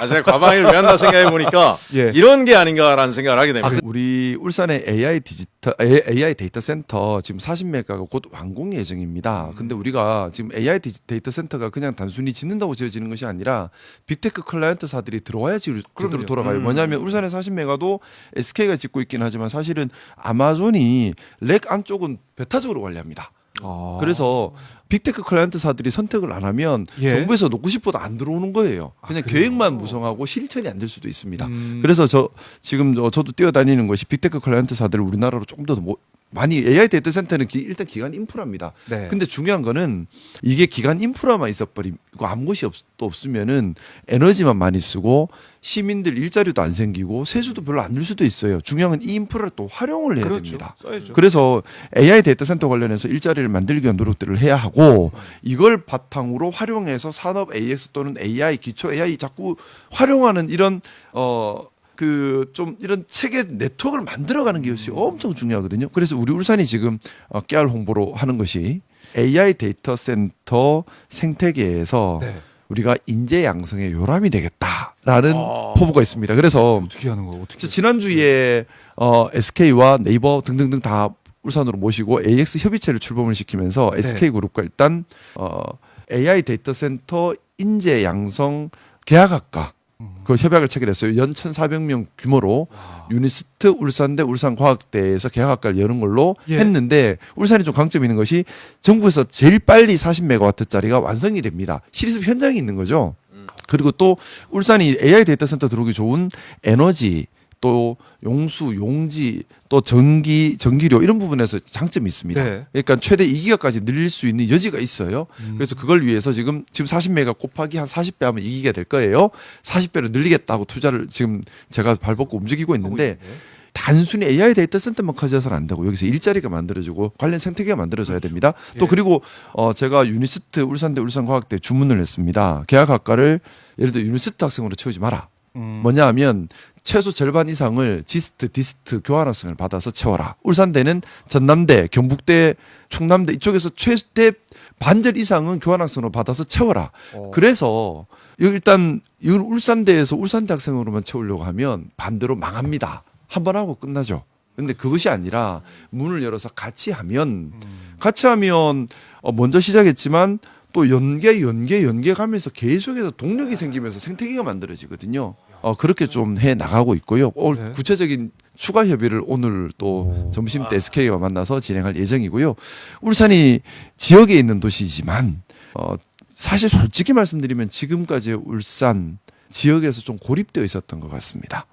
제가 과방위를 왜 한다 생각해 보니까 예. 이런 게 아닌가라는 생각을 하게 됩니다. 우리 울산의 AI 데이터 센터 지금 40메가가 곧 완공 예정입니다. 근데 우리가 지금 AI 데이터 센터가 그냥 단순히 짓는다고 지어지는 것이 아니라 빅테크 클라이언트사들이 들어와야 제대로 돌아가요. 뭐냐면 울산의 40메가도 SK가 짓고 있긴 하지만 사실은 아마존이 렉 안쪽은 배타적으로 관리합니다. 그래서 빅테크 클라이언트사들이 선택을 안 하면 예. 정부에서 놓고 싶어도 안 들어오는 거예요. 그냥 계획만 무성하고 실천이 안 될 수도 있습니다. 그래서 지금 저도 뛰어다니는 것이 빅테크 클라이언트사들을 우리나라로 조금 더 많이 AI 데이터 센터는 일단 기간 인프라입니다. 네. 근데 중요한 거는 이게 기간 인프라만 있어버리고 아무것이 없으면은 에너지만 많이 쓰고 시민들 일자리도 안 생기고 세수도 별로 안 늘 수도 있어요. 중요한 건 이 인프라를 또 활용을 해야 됩니다. 써야죠. 그래서 AI 데이터 센터 관련해서 일자리를 만들기 위한 노력들을 해야 하고 이걸 바탕으로 활용해서 산업 AX 또는 AI 기초 AI 자꾸 활용하는 이런 이런 체계 네트워크를 만들어가는 것이 엄청 중요하거든요. 그래서 우리 울산이 지금 깨알 홍보로 하는 것이 AI 데이터 센터 생태계에서 네. 우리가 인재 양성의 요람이 되겠다라는 포부가 있습니다. 그래서 어떻게 하는 거? 어떻게? 지난주에 SK와 네이버 등등등 다 울산으로 모시고 AX 협의체를 출범을 시키면서 SK그룹과 일단 AI 데이터 센터 인재 양성 계약학과 그 협약을 체결했어요. 연 1,400명 규모로 유니스트 울산대 울산과학대에서 계약학과를 여는 걸로 했는데 울산이 좀 강점이 있는 것이 전국에서 제일 빨리 40메가와트짜리가 완성이 됩니다. 실습 현장이 있는 거죠. 그리고 또 울산이 AI 데이터 센터 들어오기 좋은 에너지 또 용수, 용지, 또 전기료 이런 부분에서 장점이 있습니다. 네. 그러니까 최대 2기가까지 늘릴 수 있는 여지가 있어요. 그래서 그걸 위해서 지금 40메가 곱하기 한 40배 하면 2기가 될 거예요. 40배로 늘리겠다고 투자를 지금 제가 발벗고 움직이고 있는데 단순히 AI 데이터 센터만 커져서는 안 되고 여기서 일자리가 만들어지고 관련 생태계가 만들어져야 됩니다. 또 그리고 제가 유니스트 울산대 울산과학대 주문을 했습니다. 계약학과를 예를 들어 유니스트 학생으로 채우지 마라. 뭐냐 하면 최소 절반 이상을 지스트, 디스트 교환학생을 받아서 채워라. 울산대는 전남대, 경북대, 충남대 이쪽에서 최대 반절 이상은 교환학생으로 받아서 채워라. 그래서 일단 이걸 울산대에서 울산대 학생으로만 채우려고 하면 반대로 망합니다. 한 번 하고 끝나죠. 근데 그것이 아니라 문을 열어서 같이 하면 먼저 시작했지만 또 연계 가면서 계속해서 동력이 생기면서 생태계가 만들어지거든요. 그렇게 좀 해 나가고 있고요. 구체적인 추가 협의를 오늘 또 점심 때 SK와 만나서 진행할 예정이고요. 울산이 지역에 있는 도시이지만 사실 솔직히 말씀드리면 지금까지 울산 지역에서 좀 고립되어 있었던 것 같습니다.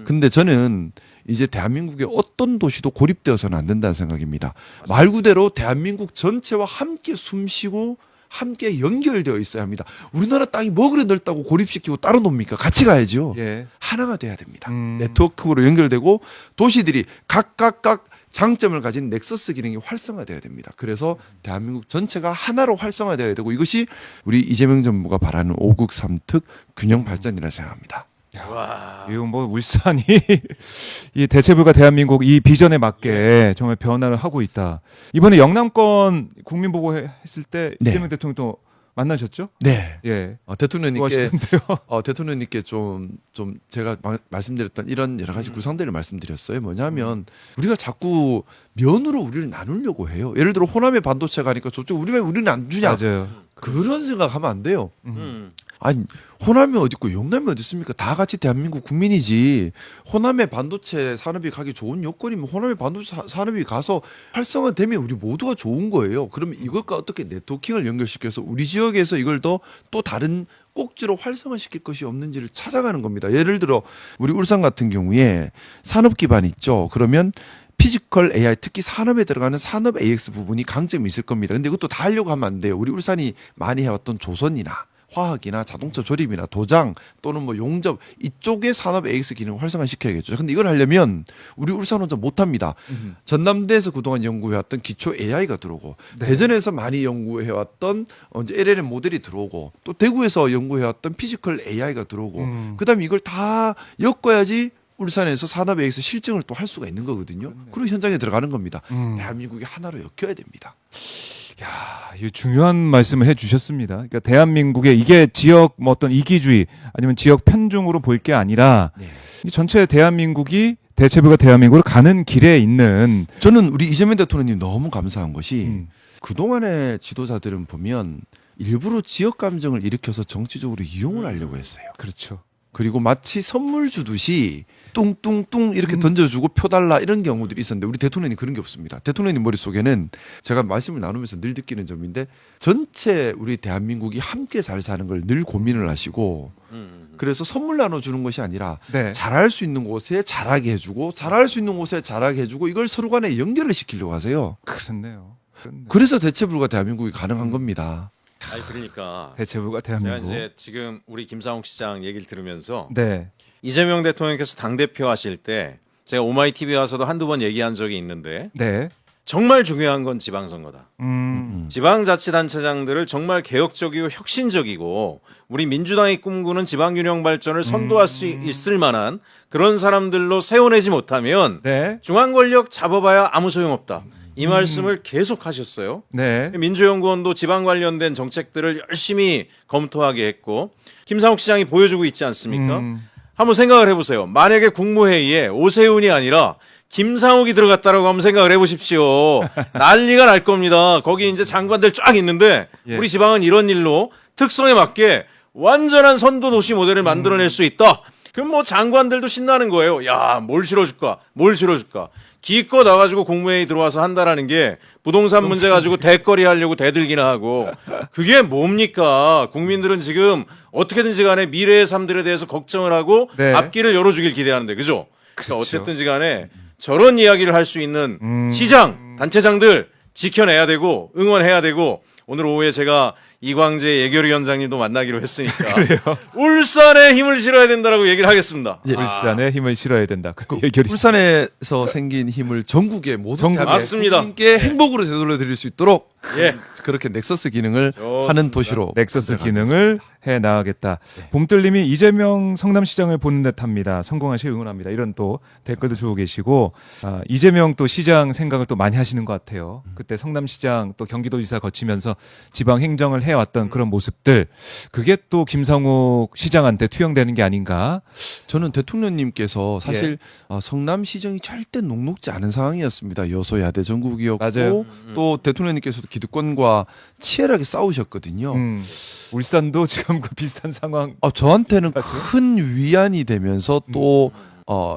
근데 저는 이제 대한민국의 어떤 도시도 고립되어서는 안 된다는 생각입니다. 말 그대로 대한민국 전체와 함께 숨쉬고 함께 연결되어 있어야 합니다. 우리나라 땅이 뭐 그래 넓다고 고립시키고 따로 놉니까? 같이 가야죠. 하나가 돼야 됩니다. 네트워크로 연결되고 도시들이 각각 장점을 가진 넥서스 기능이 활성화돼야 됩니다. 그래서 대한민국 전체가 하나로 활성화돼야 되고 이것이 우리 이재명 정부가 바라는 5국 3특 균형 발전이라 생각합니다. 이거 뭐 울산이 이 대체불가 대한민국 이 비전에 맞게 정말 변화를 하고 있다. 이번에 영남권 국민보고 했을 때 이재명 대통령도 만나셨죠? 네. 예. 대통령님께 좀 제가 말씀드렸던 이런 여러 가지 구상들을 말씀드렸어요. 뭐냐면 우리가 자꾸 면으로 우리를 나누려고 해요. 예를 들어 호남의 반도체 가니까 저쪽 우리는 안 주냐? 맞아요. 그런 생각하면 안 돼요. 아니 호남이 어디 있고 영남이 어디 있습니까? 다 같이 대한민국 국민이지. 호남의 반도체 산업이 가기 좋은 여건이면 호남의 반도체 산업이 가서 활성화되면 우리 모두가 좋은 거예요. 그러면 이것과 어떻게 네트워킹을 연결시켜서 우리 지역에서 이걸 또 다른 꼭지로 활성화시킬 것이 없는지를 찾아가는 겁니다. 예를 들어 우리 울산 같은 경우에 산업 기반 있죠. 그러면 피지컬 AI 특히 산업에 들어가는 산업 AX 부분이 강점이 있을 겁니다. 근데 이것도 다 하려고 하면 안 돼요. 우리 울산이 많이 해왔던 조선이나 화학이나 자동차 조립이나 도장 또는 뭐 용접 이쪽의 산업 AX 기능을 활성화시켜야겠죠. 근데 이걸 하려면 우리 울산 혼자 못합니다. 전남대에서 그동안 연구해왔던 기초 AI가 들어오고 대전에서 많이 연구해왔던 이제 LLM 모델이 들어오고 또 대구에서 연구해왔던 피지컬 AI가 들어오고 그다음에 이걸 다 엮어야지 울산에서 산업 AX 실증을 또 할 수가 있는 거거든요. 그리고 현장에 들어가는 겁니다. 대한민국이 하나로 엮여야 됩니다. 이 중요한 말씀을 해주셨습니다. 그러니까 대한민국의 이게 지역 뭐 어떤 이기주의 아니면 지역 편중으로 볼 게 아니라 네. 이 전체 대한민국이 대체부가 대한민국으로 가는 길에 있는 저는 우리 이재명 대통령님 너무 감사한 것이 음. 그동안의 지도자들은 보면 일부러 지역 감정을 일으켜서 정치적으로 이용을 하려고 했어요. 그렇죠. 그리고 마치 선물 주듯이 뚱뚱뚱 이렇게 던져주고 표 달라 이런 경우들이 있었는데 우리 대통령님 그런 게 없습니다. 대통령님 머릿속에는 제가 말씀을 나누면서 늘 느끼는 점인데 전체 우리 대한민국이 함께 잘 사는 걸 늘 고민을 하시고 그래서 선물 나눠주는 것이 아니라 네. 잘할 수 있는 곳에 잘하게 해주고 잘할 수 있는 곳에 잘하게 해주고 이걸 서로 간에 연결을 시키려고 하세요. 그렇네요. 그래서 대체불가 대한민국이 가능한 겁니다. 아니 그러니까 대체부가 제가 대한민국. 이제 지금 우리 김상욱 시장 얘기를 들으면서 네. 이재명 대통령께서 당대표 하실 때 제가 오마이 TV에 와서도 한두 번 얘기한 적이 있는데 네. 정말 중요한 건 지방선거다. 음. 지방자치단체장들을 정말 개혁적이고 혁신적이고 우리 민주당이 꿈꾸는 지방균형 발전을 선도할 수 있을 만한 그런 사람들로 세워내지 못하면 네. 중앙 권력 잡아봐야 아무 소용없다. 이 말씀을 계속 하셨어요. 네. 민주연구원도 지방 관련된 정책들을 열심히 검토하게 했고 김상욱 시장이 보여주고 있지 않습니까? 한번 생각을 해보세요. 만약에 국무회의에 오세훈이 아니라 김상욱이 들어갔다라고 한번 생각을 해보십시오. 난리가 날 겁니다. 거기 이제 장관들 쫙 있는데 예. 우리 지방은 이런 일로 특성에 맞게 완전한 선도 도시 모델을 만들어낼 수 있다. 그럼 뭐 장관들도 신나는 거예요. 야, 뭘 실어줄까? 뭘 실어줄까? 기껏 나가지고 국무회의 들어와서 한다라는 게 부동산 문제 가지고 대거리 하려고 대들기나 하고 그게 뭡니까? 국민들은 지금 어떻게든지 간에 미래의 삶들에 대해서 걱정을 하고 네. 앞길을 열어주길 기대하는데 그죠? 그렇죠. 그러니까 어쨌든지 간에 저런 이야기를 할 수 있는 시장, 단체장들 지켜내야 되고 응원해야 되고 오늘 오후에 제가 이광재 예결위원장님도 만나기로 했으니까 울산에 힘을 실어야 된다라고 얘기를 하겠습니다. 예. 울산에 힘을 실어야 된다. 그 얘기를 울산에서 생긴 힘을 전국의 모든 전국- 대한민국 맞습니다. 국민께 행복으로 되돌려드릴 수 있도록 예. 그렇게 넥서스 기능을 좋습니다. 하는 도시로 넥서스 기능을 해 나가겠다. 봄들님이 이재명 성남시장을 보는 듯합니다. 성공하실 응원합니다. 이런 또 댓글도 주고 계시고 이재명 또 시장 생각을 또 많이 하시는 것 같아요. 그때 성남시장 또 경기도지사 거치면서 지방 행정을 해왔던 그런 모습들 그게 또 김상욱 시장한테 투영되는 게 아닌가. 저는 대통령님께서 사실 예. 성남시정이 절대 녹록지 않은 상황이었습니다. 여소야대 전국이었고 맞아요. 또 대통령님께서도 기득권과 치열하게 싸우셨거든요. 울산도 지금 그 비슷한 상황. 저한테는 맞죠? 큰 위안이 되면서 또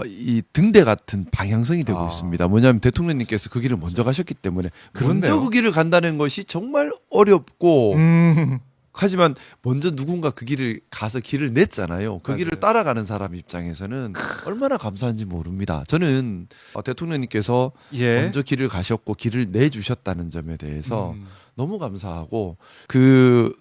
이 등대 같은 방향성이 되고 아. 있습니다. 뭐냐면 대통령님께서 그 길을 먼저 가셨기 때문에 그렇네요. 먼저 그 길을 간다는 것이 정말 어렵고 하지만 먼저 누군가 그 길을 가서 길을 냈잖아요. 그 길을 맞아요. 따라가는 사람 입장에서는 얼마나 감사한지 모릅니다. 저는 대통령님께서 예. 먼저 길을 가셨고 길을 내주셨다는 점에 대해서 음. 너무 감사하고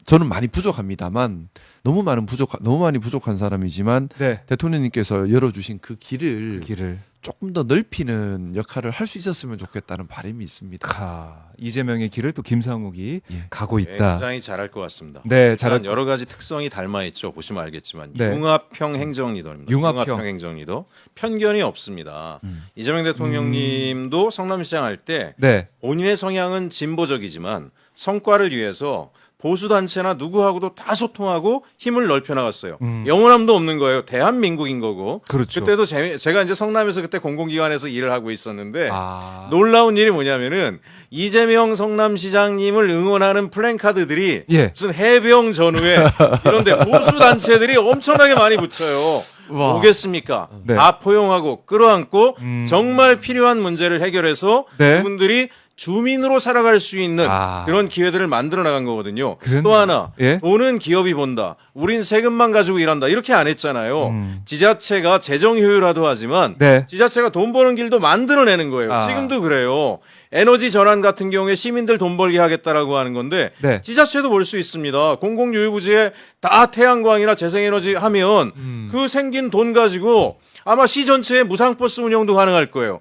저는 많이 부족합니다만 너무 많이 부족한 사람이지만 네. 대통령님께서 열어주신 그 길을 길을. 조금 더 넓히는 역할을 할 수 있었으면 좋겠다는 바람이 있습니다. 이재명의 길을 또 김상욱이 예. 가고 네, 있다. 굉장히 잘할 것 같습니다. 네, 일단 잘 여러 가지 특성이 닮아 있죠. 보시면 알겠지만 네. 융합형 행정리더입니다. 융합형. 행정리더 편견이 없습니다. 이재명 대통령님도 성남시장 할 때 네. 본인의 성향은 진보적이지만 성과를 위해서 보수단체나 누구하고도 다 소통하고 힘을 넓혀 나갔어요. 영원함도 없는 거예요. 대한민국인 거고. 그렇죠. 그때도 제가 이제 성남에서 그때 공공기관에서 일을 하고 있었는데 아. 놀라운 일이 뭐냐면은 이재명 성남시장님을 응원하는 플랜카드들이 예. 무슨 해병 전후에 이런데 보수단체들이 엄청나게 많이 붙여요. 와. 오겠습니까? 네. 다 포용하고 끌어안고 정말 필요한 문제를 해결해서 네. 그분들이 주민으로 살아갈 수 있는 아. 그런 기회들을 만들어 나간 거거든요. 그랬네요. 또 하나 예? 돈은 기업이 본다. 우린 세금만 가지고 일한다. 이렇게 안 했잖아요. 지자체가 재정 효율화도 하지만 네. 지자체가 돈 버는 길도 만들어내는 거예요. 아. 지금도 그래요. 에너지 전환 같은 경우에 시민들 돈 벌게 하겠다라고 하는 건데 네. 지자체도 볼 수 있습니다. 공공유휴부지에 다 태양광이나 재생에너지 하면 그 생긴 돈 가지고 아마 시 전체에 무상버스 운영도 가능할 거예요.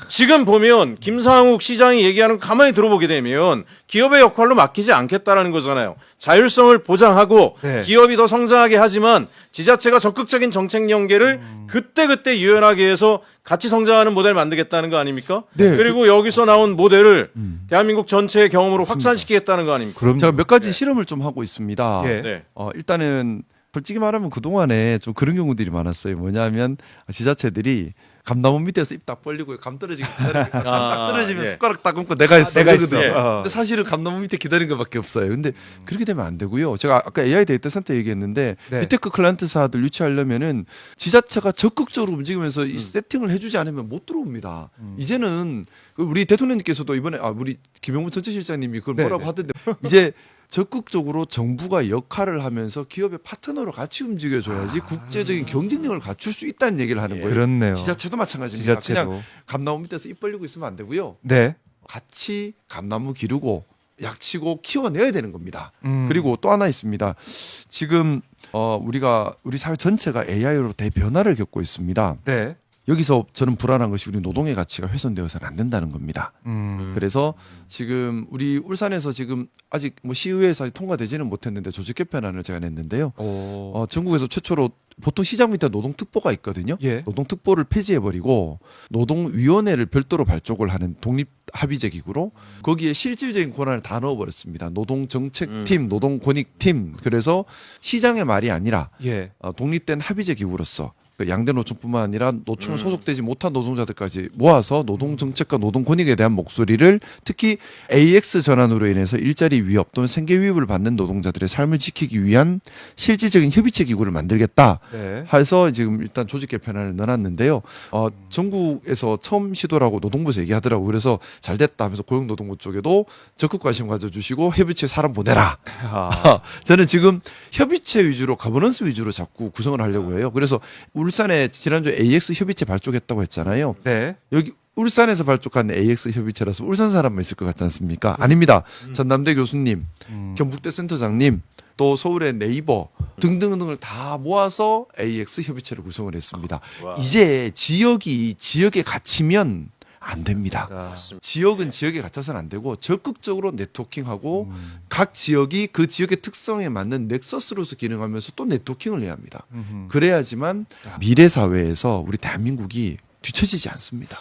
지금 보면 김상욱 시장이 얘기하는 거 가만히 들어보게 되면 기업의 역할로 맡기지 않겠다라는 거잖아요. 자율성을 보장하고 네. 기업이 더 성장하게 하지만 지자체가 적극적인 정책 연계를 그때그때 유연하게 해서 같이 성장하는 모델 만들겠다는 거 아닙니까? 네. 그리고 여기서 나온 모델을 대한민국 전체의 경험으로 확산시키겠다는 거 아닙니까? 그럼 제가 몇 가지 실험을 좀 하고 있습니다. 예. 네. 일단은 솔직히 말하면 그동안에 좀 그런 경우들이 많았어요. 뭐냐면 지자체들이 감나무 밑에서 입 딱 벌리고 감 떨어지고 딱 떨어지면 예. 숟가락 딱 얹고 내가 했어. 내가 그러거든. 했어. 근데 사실은 감나무 밑에 기다린 것밖에 없어요. 근데 그렇게 되면 안 되고요. 제가 아까 AI 데이터 센터 얘기했는데 네. 비테크 클라이언트사들 유치하려면은 지자체가 적극적으로 움직이면서 이 세팅을 해주지 않으면 못 들어옵니다. 이제는 우리 대통령님께서도 이번에 우리 김용문 전체실장님이 그걸 네, 뭐라고 네. 하던데 이제 적극적으로 정부가 역할을 하면서 기업의 파트너로 같이 움직여줘야지 국제적인 경쟁력을 갖출 수 있다는 얘기를 하는 거예요. 그렇네요. 지자체도 마찬가지입니다. 지자체도. 그냥 감나무 밑에서 입 벌리고 있으면 안 되고요. 네. 같이 감나무 기르고 약치고 키워내야 되는 겁니다. 음. 그리고 또 하나 있습니다. 지금 우리 사회 전체가 AI로 대변화를 겪고 있습니다. 네. 여기서 저는 불안한 것이 우리 노동의 가치가 훼손되어서는 안 된다는 겁니다. 그래서 지금 우리 울산에서 지금 아직 뭐 시의회에서 아직 통과되지는 못했는데 조직 개편안을 제가 냈는데요. 오. 전국에서 최초로 보통 시장 밑에 노동특보가 있거든요. 예. 노동특보를 폐지해버리고 노동위원회를 별도로 발족을 하는 독립합의제 기구로 거기에 실질적인 권한을 다 넣어버렸습니다. 노동정책팀, 노동권익팀. 그래서 시장의 말이 아니라 예. 독립된 합의제 기구로서 그 양대 노총뿐만 아니라 노총에 소속되지 못한 노동자들까지 모아서 노동 정책과 노동 권익에 대한 목소리를 특히 AX 전환으로 인해서 일자리 위협 또는 생계 위협을 받는 노동자들의 삶을 지키기 위한 실질적인 협의체 기구를 만들겠다. 네. 해서 지금 일단 조직 개편안을 넣어놨는데요. 전국에서 처음 시도라고 노동부에서 얘기하더라고. 그래서 잘 됐다 하면서 고용노동부 쪽에도 적극 관심 가져주시고 협의체 사람 보내라. 아. 저는 지금 협의체 위주로 가버넌스 위주로 자꾸 구성을 하려고 해요. 그래서 울산에 지난주에 AX 협의체 발족했다고 했잖아요. 네. 여기 울산에서 발족한 AX 협의체라서 울산 사람만 있을 것 같지 않습니까? 아닙니다. 전남대 교수님, 경북대 센터장님, 또 서울의 네이버 등등등을 다 모아서 AX 협의체를 구성을 했습니다. 와. 이제 지역에 갇히면 안 됩니다. 맞습니다. 지역은 지역에 갇혀서는 안 되고 적극적으로 네트워킹하고 각 지역이 그 지역의 특성에 맞는 넥서스로서 기능하면서 또 네트워킹을 해야 합니다. 그래야지만 미래 사회에서 우리 대한민국이 뒤처지지 않습니다.